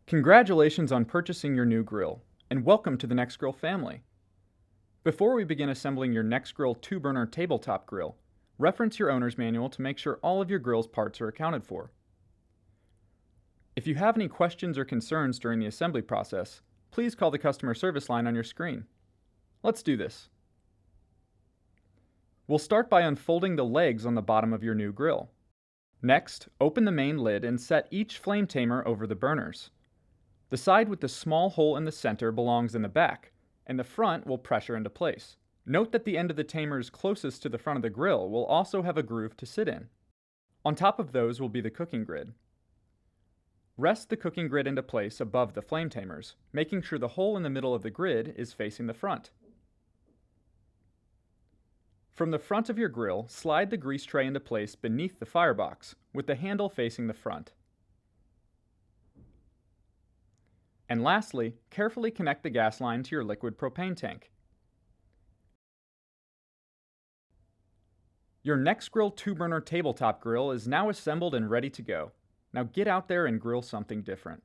Congratulations on purchasing your new grill, and welcome to the Nexgrill family. Before we begin assembling your Nexgrill 2-burner tabletop grill, reference your owner's manual to make sure all of your grill's parts are accounted for. If you have any questions or concerns during the assembly process, please call the customer service line on your screen. Let's do this. We'll start by unfolding the legs on the bottom of your new grill. Next, open the main lid and set each flame tamer over the burners. The side with the small hole in the center belongs in the back, and the front will pressure into place. Note that the end of the tamers closest to the front of the grill will also have a groove to sit in. On top of those will be the cooking grid. Rest the cooking grid into place above the flame tamers, making sure the hole in the middle of the grid is facing the front. From the front of your grill, slide the grease tray into place beneath the firebox, with the handle facing the front. And lastly, carefully connect the gas line to your liquid propane tank. Your Nexgrill 2-burner tabletop grill is now assembled and ready to go. Now get out there and grill something different.